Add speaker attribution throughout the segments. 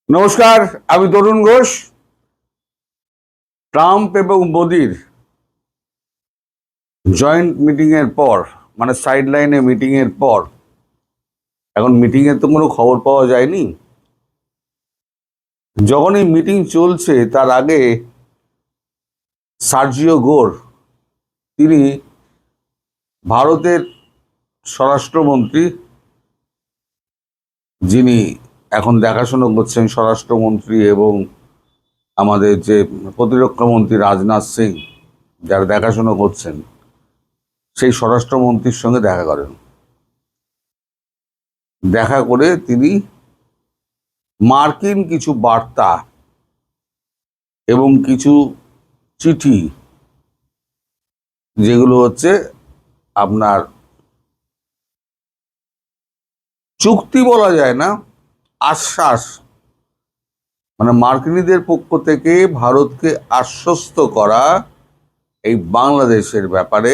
Speaker 1: নমস্কার, আমি তরুণ ঘোষ। ট্রাম্প এবং মোদির জয়েন্ট মিটিং এর পর, মানে সাইড লাইনে মিটিং এর পর, এখন মিটিং এর তো কোনো খবর পাওয়া যায়নি। যখন এই মিটিং চলছে তার আগে সার্জিও গোর, তিনি ভারতের স্বরাষ্ট্রমন্ত্রী, যিনি এখন দেখাশোনা করছেন স্বরাষ্ট্রমন্ত্রী এবং আমাদের যে প্রতিরক্ষা মন্ত্রী রাজনাথ সিং, যারা দেখাশোনা করছেন, সেই স্বরাষ্ট্রমন্ত্রীর সঙ্গে দেখা করেন। দেখা করে তিনি মার্কিন কিছু বার্তা এবং কিছু চিঠি, যেগুলো হচ্ছে আপনার চুক্তি বলা যায় না, আশ্বাস, মানে মার্কিনীদের পক্ষ থেকে ভারতকে আশ্বস্ত করা এই বাংলাদেশের ব্যাপারে,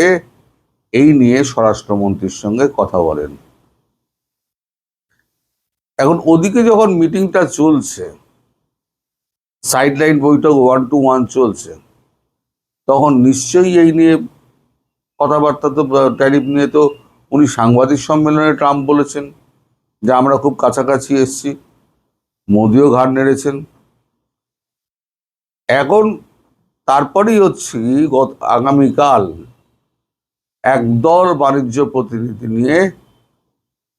Speaker 1: এই নিয়ে স্বরাষ্ট্রমন্ত্রীর সঙ্গে কথা বলেন। এখন ওদিকে যখন মিটিংটা চলছে, সাইডলাইন বৈঠক 1-to-1 চলছে, তখন নিশ্চয়ই এই নিয়ে কথাবার্তা, তো ট্যারিফ নিয়ে তো উনি সাংবাদিক সম্মেলনে ট্রাম্প বলেছেন যে আমরা খুব কাছাকাছি এসছি, মোদিও ঘাড় নেড়েছেন। এখন তারপরেই হচ্ছে আগামীকাল একদল বাণিজ্য প্রতিনিধি নিয়ে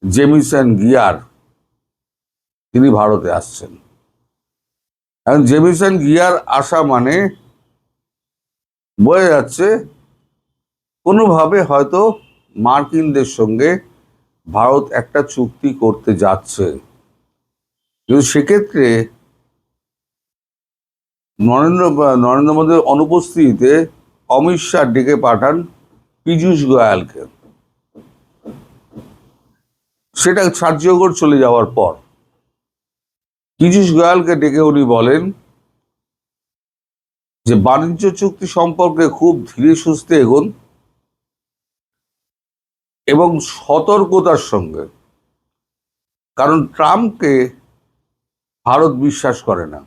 Speaker 1: জেমিসন গিয়ার তিনি ভারতে আসছেন। এখন জেমিসন গিয়ার আসা মানে বোঝা যাচ্ছে কোনোভাবে হয়তো মার্কিনদের সঙ্গে ভারত একটা চুক্তি করতে যাচ্ছে। কিন্তু সেক্ষেত্রে নরেন্দ্র মোদীর অনুপস্থিতিতে অমিত শাহ ডেকে পাঠান পীযূষ গোয়ালকে। সেটা সার্জিও চলে যাওয়ার পর পীযূষ গোয়ালকে ডেকে উনি বলেন যে বাণিজ্য চুক্তি সম্পর্কে খুব ধীরে সুস্থে এগোন এবং সতর্কতার সঙ্গে, কারণ ট্রাম্পকে ভারত বিশ্বাস করে না।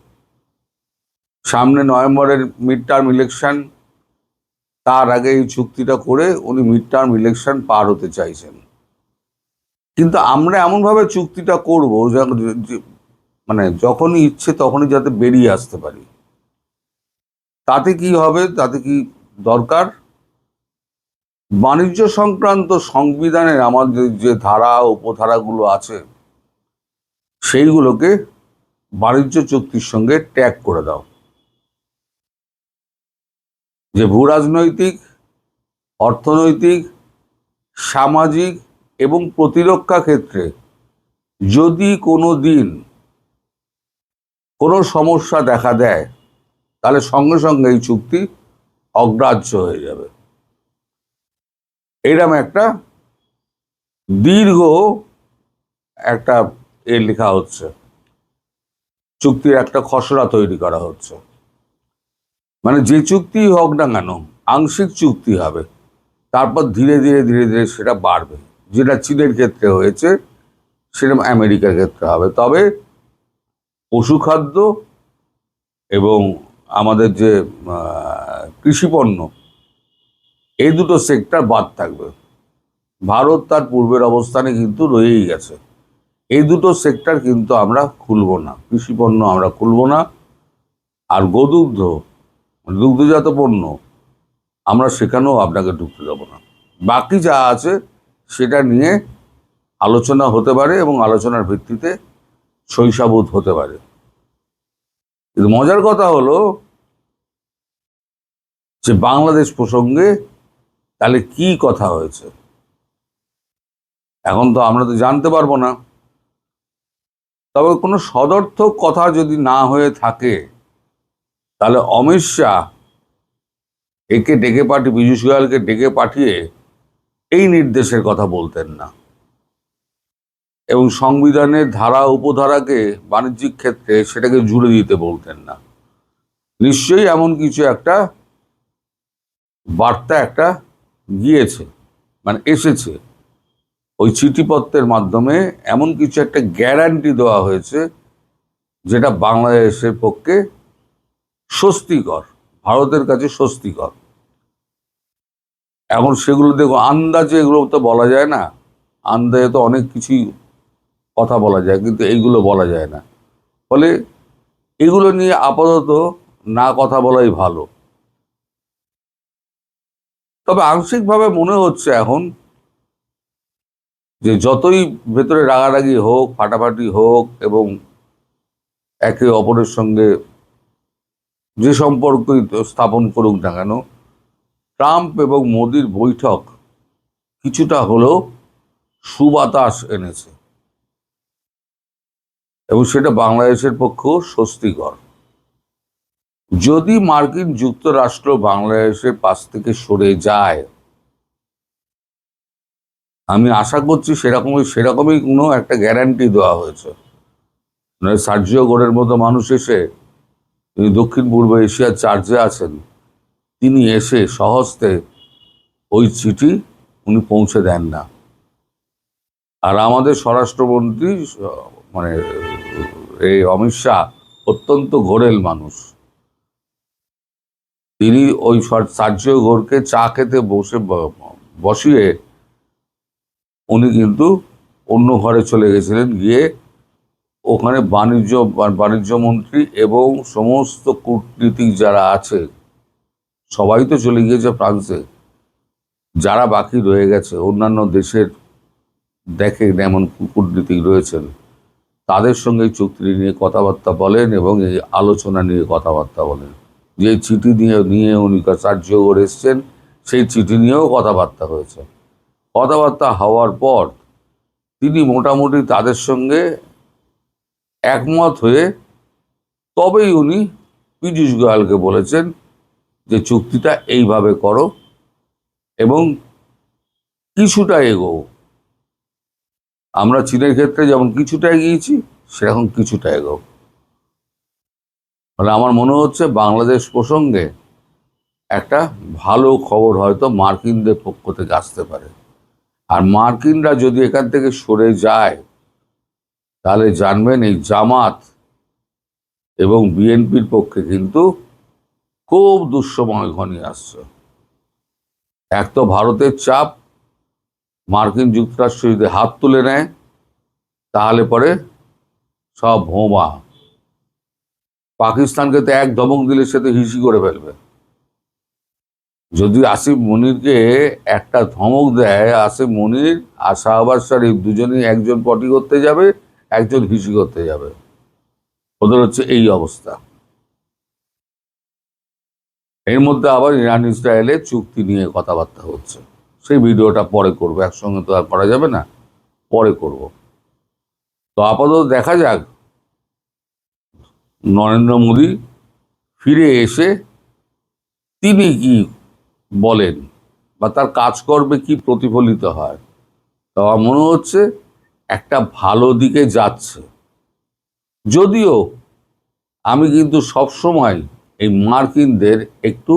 Speaker 1: সামনে নভেম্বরের মিড টার্ম ইলেকশন, তার আগে এই চুক্তিটা করে উনি মিড টার্ম ইলেকশন পার হতে চাইছেন। কিন্তু আমরা এমনভাবে চুক্তিটা করব মানে যখনই ইচ্ছে তখনই যাতে বেরিয়ে আসতে পারি। তাতে কি হবে, তাতে কি দরকার, বাণিজ্য সংক্রান্ত সংবিধানের আমাদের যে ধারা উপধারাগুলো আছে, সেইগুলোকে বাণিজ্য চুক্তির সঙ্গে ট্যাগ করে দাও। যে ভূ রাজনৈতিক, অর্থনৈতিক, সামাজিক এবং প্রতিরক্ষা ক্ষেত্রে যদি কোনো দিন কোনো সমস্যা দেখা দেয়, তাহলে সঙ্গে সঙ্গে এই চুক্তি অগ্রাহ্য হয়ে যাবে। এরকম একটা দীর্ঘ একটা লেখা হচ্ছে, চুক্তির একটা খসড়া তৈরি করা হচ্ছে। মানে যে চুক্তি হোক না কেন, আংশিক চুক্তি হবে, তারপর ধীরে ধীরে ধীরে ধীরে সেটা বাড়বে। যেটা চীনের ক্ষেত্রে হয়েছে, সেরকম আমেরিকার ক্ষেত্রে হবে। তবে পশুখাদ্য এবং আমাদের যে কৃষিপণ্য, এই দুটো সেক্টর বাদ থাকবে। ভারত তার পূর্বের অবস্থানে কিন্তু রয়েই গেছে। এই দুটো সেক্টর কিন্তু আমরা খুলব না, কৃষিপণ্য আমরা খুলব না। আর গোদুগ্ধ, দুগ্ধজাত পণ্য, আমরা সেখানেও আপনাকে ঢুকতে দেবো না। বাকি যা আছে সেটা নিয়ে আলোচনা হতে পারে এবং আলোচনার ভিত্তিতে সহিসাবুত হতে পারে। কিন্তু মজার কথা হলো যে বাংলাদেশ প্রসঙ্গে তাহলে কি কথা হয়েছে, এখন তো আমরা তো জানতে পারবো না। তবে কোনো সদর্থক কথা যদি না হয়ে থাকে, তাহলে অমিত শাহ একে ডেকে পাঠিয়ে, পীযূষ গোয়ালকে ডেকে পাঠিয়ে এই নির্দেশের কথা বলতেন না এবং সংবিধানের ধারা উপধারাকে বাণিজ্যিক ক্ষেত্রে সেটাকে জুড়ে দিতে বলতেন না। নিশ্চয়ই এমন কিছু একটা বার্তা একটা গিয়েছে, মানে এসেছে, ওই চিঠিপত্রের মাধ্যমে এমন কিছু একটা গ্যারান্টি দেওয়া হয়েছে যেটা বাংলাদেশের পক্ষে স্বস্তিকর, ভারতের কাছে স্বস্তিকর। এখন সেগুলো দেখো, আন্দাজে এগুলো তো বলা যায় না, আন্দাজে তো অনেক কিছুই কথা বলা যায়, কিন্তু এইগুলো বলা যায় না। ফলে এগুলো নিয়ে আপাতত না কথা বলাই ভালো। তবে আংশিকভাবে মনে হচ্ছে এখন যে যতই ভেতরে রাগারাগি হোক, ফাটাফাটি হোক, এবং একে অপরের সঙ্গে যে সম্পর্কই স্থাপন করুক না কেন, ট্রাম্প এবং মোদির বৈঠক কিছুটা হলেও সুবাতাস এনেছে, এবং সেটা বাংলাদেশের পক্ষেও স্বস্তিকর। যদি মার্কিন যুক্তরাষ্ট্র বাংলাদেশের পাশ থেকে সরে যায়, আমি আশা করছি সেরকমই কোনো একটা গ্যারান্টি দেওয়া হয়েছে। মানে সার্জিও গোরের মতো মানুষ এসে, তিনি দক্ষিণ পূর্ব এশিয়ার চার্জে আছেন, তিনি এসে সহজতে ওই চিঠি উনি পৌঁছে দেন না। আর আমাদের স্বরাষ্ট্রমন্ত্রী মানে এই অমিত শাহ অত্যন্ত ঘোরেল মানুষ। তিনি ওই সার্জিও গোরকে চা খেতে বসিয়ে উনি কিন্তু অন্য ঘরে চলে গেছিলেন, গিয়ে ওখানে বাণিজ্য মন্ত্রী এবং সমস্ত কূটনীতিক যারা আছে সবাই তো চলে গিয়েছে ফ্রান্সে। যারা বাকি রয়ে গেছে অন্যান্য দেশের এমন কূটনীতিক রয়েছেন, তাদের সঙ্গে এই চুক্তি নিয়ে কথাবার্তা বলেন এবং এই আলোচনা নিয়ে কথাবার্তা বলেন। যে চিঠি নিয়ে উনি সার্জিও গোর এসছেন, সেই চিঠি নিয়েও কথাবার্তা হয়েছে। কথাবার্তা হওয়ার পর তিনি মোটামুটি তাদের সঙ্গে একমত হয়ে তবেই উনি পীযূষ গোয়ালকে বলেছেন যে চুক্তিটা এইভাবে করো এবং কিছুটা এগো। আমরা চীনের ক্ষেত্রে যেমন কিছুটা এগিয়েছি, সেরকম কিছুটা এগো। মানে আমার মনে হচ্ছে বাংলাদেশ প্রসঙ্গে একটা ভালো খবর হয়তো মার্কিনদের পক্ষ থেকে আসতে পারে। আর মার্কিনরা যদি এখান থেকে সরে যায়, তাহলে জানবেন এই জামাত এবং বিএনপির পক্ষে কিন্তু খুব দুঃসময় ঘনিয়ে আসছে। এক তো ভারতের চাপ, মার্কিন যুক্তরাষ্ট্র যদি হাত তুলে নেয় তাহলে পরে সব ভোমা। পাকিস্তানকে তো এক ধমক দিলে সে তো হিসি করে ফেলবে। যদি আসিফ মনিরকে একটা ধমক দেয়, আসিফ মনির আর শাহবাজ শরীফ দুজনেই, একজন পটি করতে যাবে, একজন হিসি করতে যাবে। ওদের হচ্ছে এই অবস্থা। এর মধ্যে আবার ইরান ইসরায়েলের চুক্তি নিয়ে কথাবার্তা হচ্ছে, সেই ভিডিওটা পরে করবো, একসঙ্গে তো আর করা যাবে না, পরে করব। তো আপাতত দেখা যাক নরেন্দ্র মোদী ফিরে এসে তিনি কি বলেন বা তার কাজকর্মে কি প্রতিফলিত হয়। তো আমার মনে হচ্ছে একটা ভালো দিকে যাচ্ছে। যদিও আমি কিন্তু সবসময় এই মার্কিনদের একটু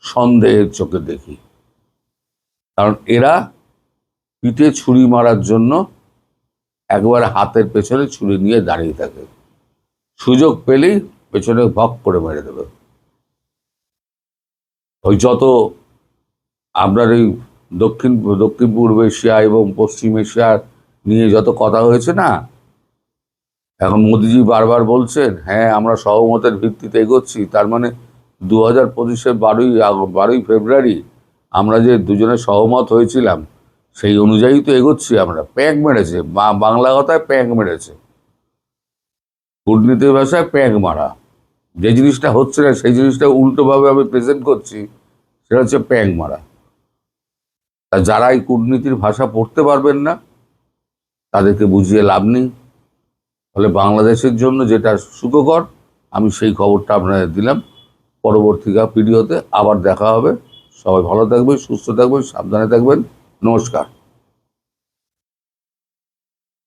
Speaker 1: সন্দেহের চোখে দেখি, কারণ এরা পিঠে ছুরি মারার জন্য একবারে হাতের পেছনে ছুরি নিয়ে দাঁড়িয়ে থাকে, সুযোগ পেলেই পেছনে ভক করে মেরে দেবে। ওই যত আপনার এই দক্ষিণ পূর্ব এশিয়া এবং পশ্চিম এশিয়া নিয়ে যত কথা হয়েছে না, এখন মোদিজি বারবার বলছেন হ্যাঁ আমরা সহমতের ভিত্তিতে এগোচ্ছি। তার মানে 2025-এর 12ই ফেব্রুয়ারি আমরা যে দুজনে সহমত হয়েছিলাম, সেই অনুযায়ী তো এগোচ্ছি আমরা। প্যাঁক মেরেছে, বাংলা কথায় প্যাঁক মেরেছে, কূটনীতির ভাষায় প্যাঁক মারা। যে জিনিসটা হচ্ছে না সেই জিনিসটা উল্টোভাবে আমি প্রেজেন্ট করছি, সেটা হচ্ছে প্যাঁক মারা। তা যারা এই কূটনীতির ভাষা পড়তে পারবেন না, তাদেরকে বুঝিয়ে লাভ নেই। ফলে বাংলাদেশের জন্য যেটা সুখকর, আমি সেই খবরটা আপনাদের দিলাম। পরবর্তী ভিডিওতে আবার দেখা হবে। সবাই ভালো থাকবেন, সুস্থ থাকবেন, সাবধানে থাকবেন। নমস্কার।